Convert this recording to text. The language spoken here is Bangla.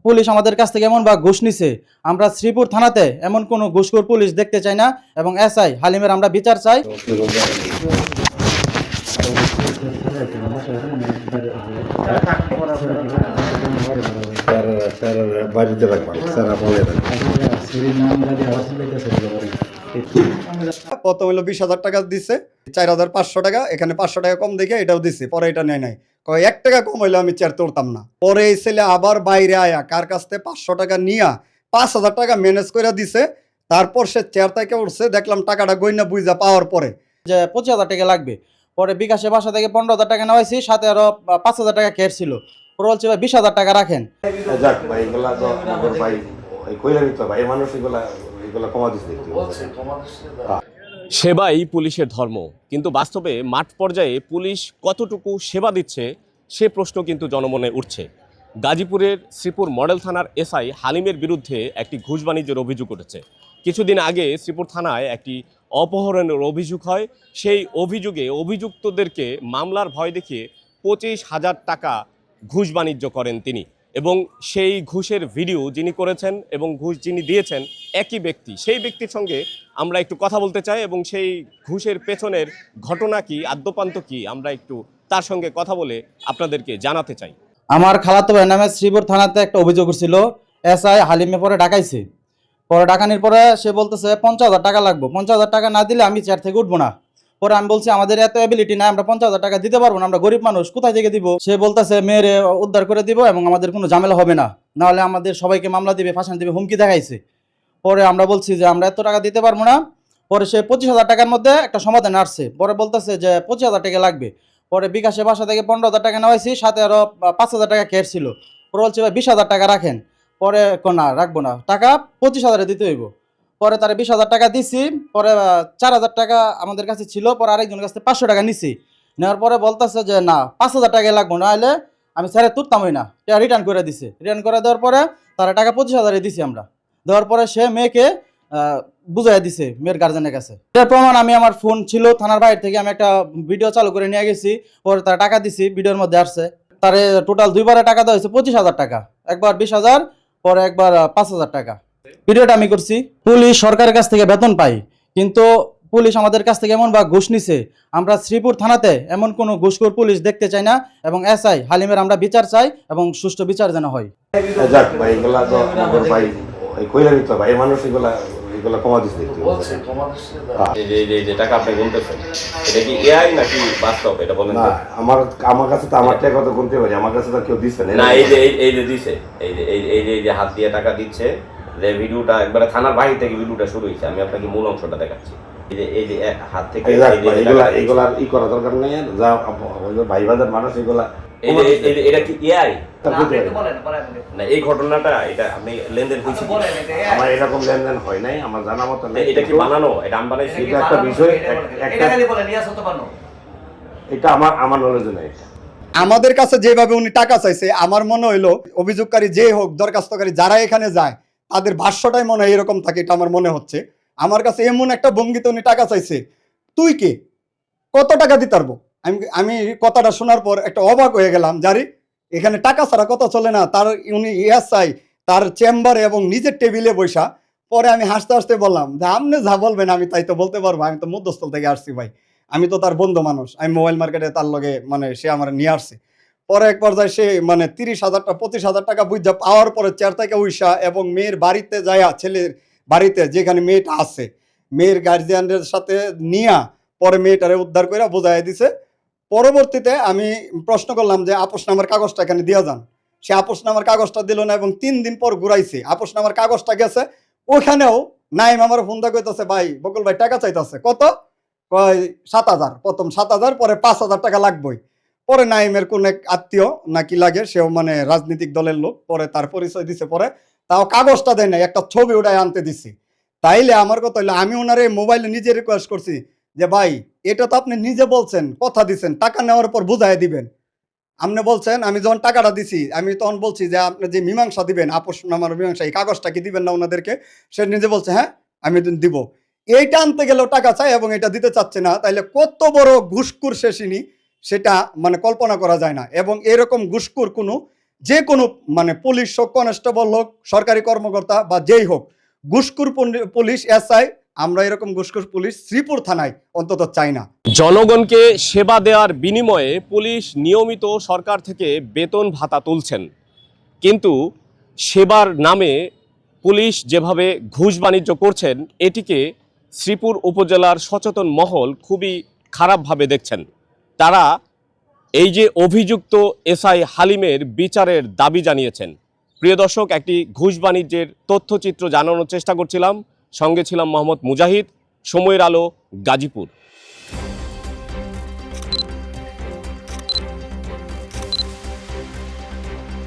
পুলিশ আমাদের কাছ থেকে এমন বা ঘুষ নিছে, আমরা শ্রীপুর থানাতে এমন কোনো ঘুষখোর পুলিশ দেখতে চাই না এবং এসআই হালিমের আমরা বিচার চাই। বাড়িতে রাখবেন স্যার আপনাদের প্রথম হলো 20,000 টাকা দিচ্ছে, 4,500 টাকা, এখানে 500 টাকা কম দেখে এটাও দিচ্ছে, পরে এটা নেয় নাই, কয় 1 টাকা কম হইলে আমি চেয়ার তুলতাম না। পরে এই ছেলে আবার বাইরে আয়া কার কাছ থেকে 500 টাকা নিয়া 5,000 টাকা ম্যানেজ করে দিছে। তারপর সে চেয়ার থেকে উঠছে, দেখলাম টাকাটা গইনা বুঝা পাওয়ার পরে যে 25,000 টাকা লাগবে। পরে বিকাশে বাসা থেকে 15,000 টাকা নেওয়াইছি, সাথে আরো 5,000 টাকা ক্যাশ ছিল। পরে বলছে ভাই 20,000 টাকা রাখেন। যাক ভাই এগুলা তো আমার ভাই কইলা দিত ভাই মানুষ এগুলা কমা দিচ্ছে সেবাই পুলিশের ধর্ম, কিন্তু বাস্তবে মাঠ পর্যায়ে পুলিশ কতটুকু সেবা দিচ্ছে সে প্রশ্ন কিন্তু জনমনে উঠছে। গাজীপুরের শ্রীপুর মডেল থানার এসআই হালিমের বিরুদ্ধে একটি ঘুষ বাণিজ্যের অভিযোগ উঠেছে। কিছুদিন আগে শ্রীপুর থানায় একটি অপহরণের অভিযোগ হয়। সেই অভিযোগে অভিযুক্তদেরকে মামলার ভয় দেখিয়ে 25,000 টাকা ঘুষ বাণিজ্য করেন তিনি, এবং সেই ঘুষের ভিডিও যিনি করেছেন এবং ঘুষ যিনি দিয়েছেন একই ব্যক্তি। সেই ব্যক্তির সঙ্গে আমরা একটু কথা বলতে চাই এবং সেই ঘুষের পেছনের ঘটনা কি, আদ্যপান্ত কি, আমরা একটু তার সঙ্গে কথা বলে আপনাদেরকে জানাতে চাই। আমার খালাতো ভাই নামে শ্রীপুর থানাতে একটা অভিযোগ ছিল, এসআই হালিমে পরে ডাকাইছে। পরে ডাকানির পরে সে বলতেছে 50,000 টাকা লাগবে, 50,000 টাকা না দিলে আমি চেয়ার থেকে উঠবো না। পরে আমি বলছি আমাদের এত অ্যাবিলিটি নাই, আমরা 50,000 টাকা দিতে পারবো না, আমরা গরিব মানুষ, কোথায় থেকে দিব। সে বলতেছে মেয়ের উদ্ধার করে দিব এবং আমাদের কোনো ঝামেলা হবে না, নাহলে আমাদের সবাইকে মামলা দিবে, ফাঁসান দিবে, হুমকি দেখাইছে। পরে আমরা বলছি যে আমরা এত টাকা দিতে পারবো না। পরে সে 25,000 টাকার মধ্যে একটা সমাধান আসছে। পরে বলতেছে যে 25,000 টাকা লাগবে। পরে বিকাশে বাসা থেকে 15,000 টাকা নেওয়াইছি, সাথে আরো 5,000 টাকা ক্যাশ ছিল। পরে বলছে ভাই 20,000 টাকা রাখেন। পরে না রাখবো না, টাকা 25,000 দিতে হইব। পরে তারা 20,000 টাকা দিছি। পরে 4,000 টাকা আমাদের কাছে ছিল। পরে আরেকজনের কাছে 500 টাকা নিছি। নেওয়ার পরে বলতেছে যে না 5,000 টাকাই লাগবো, না হলে আমি স্যারে তুলতামই না। এটা রিটার্ন করে দিছে। রিটার্ন করে দেওয়ার পরে তারা টাকা 25,000 দিছি আমরা। দেওয়ার পরে সে মেয়েকে বুঝাই দিছে মেয়ের গার্জেনের কাছে। এর প্রমাণ আমি, আমার ফোন ছিল থানার বাইরে থেকে, আমি একটা ভিডিও চালু করে নিয়ে গেছি। পরে তারা টাকা দিছি, ভিডিওর মধ্যে আসছে। তারে টোটাল দুইবারে টাকা দেওয়া হয়েছে 25,000 টাকা, একবার 20,000, পরে একবার 5,000 টাকা। ভিডিওটা আমি করছি। পুলিশ সরকারের কাছ থেকে বেতন পাই, কিন্তু পুলিশ আমাদের কাছ থেকে এমন বা ঘুষ নিছে, আমরা শ্রীপুর থানাতে এমন কোনো ঘুষখোর পুলিশ দেখতে চাই না এবং এসআই হালিমের আমরা বিচার চাই এবং সুষ্ঠু বিচার যেন হয়। যাক ভাই এগুলা তো আমার ভাই কইলা দিত ভাই মানুষ এগুলা কমা দিচ্ছে এই যে টাকা আপনি গুনতেছেন, এটা কি এআই নাকি বাস্তব, এটা বলেন। না আমার কাছে তো আমার টাকা তো গুনতে পারি, আমার কাছে তো কেউ দিচ্ছে না। এই যে দিছে, এই যে হাত দিয়ে টাকা দিচ্ছে, যে ভিডিওটা একবারে থানার বাইরে থেকে ভিডিওটা শুরু হয়েছে, আমি আপনাকে মূল অংশটা দেখাচ্ছি। এই যে হাত থেকে এগুলা ই করা দরকার নেই, যা ভাই বাজার মানুষ এগুলা এটা কি এআই না? এই ঘটনাটা এটা আপনি লেনদেন হয়েছে, আমার এরকম লেনদেন হয় নাই আমার জানা মতো। এটা কি বানানো? এটা আমি বানাইছি, এটা একটা বিষয়, এটা আমার নলেজ নাই। আমাদের কাছে যেভাবে উনি টাকা চাইছে, আমার মনে হইলো অভিযোগকারী যে হোক, দরখাস্তকারী যারা এখানে যায় তাদের ভাষ্যটাই মনে হয় এরকম থাকে, এটা আমার মনে হচ্ছে। আমার কাছে এমন একটা ভঙ্গিতে উনি টাকা চাইছে, তুই কে, কত টাকা দিতে পারবো। আমি কথাটা শোনার পর একটা অবাক হয়ে গেলাম, জারি এখানে টাকা ছাড়া কথা চলে না। তার উনি এসআই তার চেম্বারে এবং নিজের টেবিলে বসা। পরে আমি হাসতে হাসতে বললাম যে আপনি যা বলবেন আমি তাই তো বলতে পারবো, আমি তো মধ্যস্থল থেকে আসছি ভাই, আমি তো তার বন্ধু মানুষ, আমি মোবাইল মার্কেটে তার লগে মানে সে আমার নিয়ে আসছে। পরে এক পর্যায়ে সে মানে 30,000 টাকা 25,000 টাকা বুঝা পাওয়ার পরে চেয়ার থেকে উইসা এবং মেয়ের বাড়িতে যায়া, ছেলের বাড়িতে যেখানে মেয়েটা আছে, মেয়ের গার্জিয়ানদের সাথে নিয়া পরে মেয়েটারে উদ্ধার করে বোঝাই দিছে। পরবর্তীতে আমি প্রশ্ন করলাম যে আপোষনামার কাগজটা এখানে দিয়া যান। সে আপোষনামার কাগজটা দিল না এবং 3 দিন পর ঘুরাইছে, আপোষনামার কাগজটা গেছে। ওখানেও নাইম আমার ফোন দা কইতাছে ভাই বকুল ভাই টাকা চাইতাছে, কত, কয় 7,000, প্রথম 7,000, পরে 5,000 টাকা লাগবেই। পরে নাইমের কোন এক আত্মীয় নাকি লাগে, সেও মানে রাজনৈতিক দলের লোক, পরে তার পরিচয় দিছে। পরে তাও কাগজটা দেয় নাই, একটা ছবি ওটাই আনতে দিছি। তাইলে আমার কথা হইলো আমি ওনারে মোবাইলে নিজে রিকোয়েস্ট করছি যে ভাই এটা তো আপনি নিজে বলছেন, কথা দিচ্ছেন, টাকা নেওয়ার পর বুঝাই দিবেন। আপনি বলছেন, আমি যখন টাকাটা দিছি আমি তখন বলছি যে আপনি যে মীমাংসা দিবেন, আপোষনামার মীমাংসা, এই কাগজটা কি দিবেন না ওনাদেরকে। সে নিজে বলছে হ্যাঁ আমি দিব। এইটা আনতে গেলেও টাকা চাই এবং এটা দিতে চাচ্ছে না। তাইলে কত বড় ঘুষখোর শেষিনী সেটা মানে কল্পনা করা যায় না। এবং এরকম ঘুষখোর কোনো যে কোনো মানে পুলিশ হোক, কনস্টেবল হোক, সরকারি কর্মকর্তা বা যেই হোক, ঘুষখোর পুলিশ এসআই, আমরা এরকম ঘুষখোর পুলিশ শ্রীপুর থানায় অন্তত চাই না। জনগণকে সেবা দেওয়ার বিনিময়ে পুলিশ নিয়মিত সরকার থেকে বেতন ভাতা তুলছেন, কিন্তু সেবার নামে পুলিশ যেভাবে ঘুষ বাণিজ্য করছেন এটিকে শ্রীপুর উপজেলার সচেতন মহল খুবই খারাপভাবে দেখছেন। তারা এই যে অভিযুক্ত এসআই হালিমের বিচারের দাবি জানিয়েছেন। প্রিয় দর্শক, একটি ঘুষ বাণিজ্যের তথ্যচিত্র জানানোর চেষ্টা করছিলাম, সঙ্গে ছিলাম মোহাম্মদ মুজাহিদ, সময়ের আলো, গাজীপুর।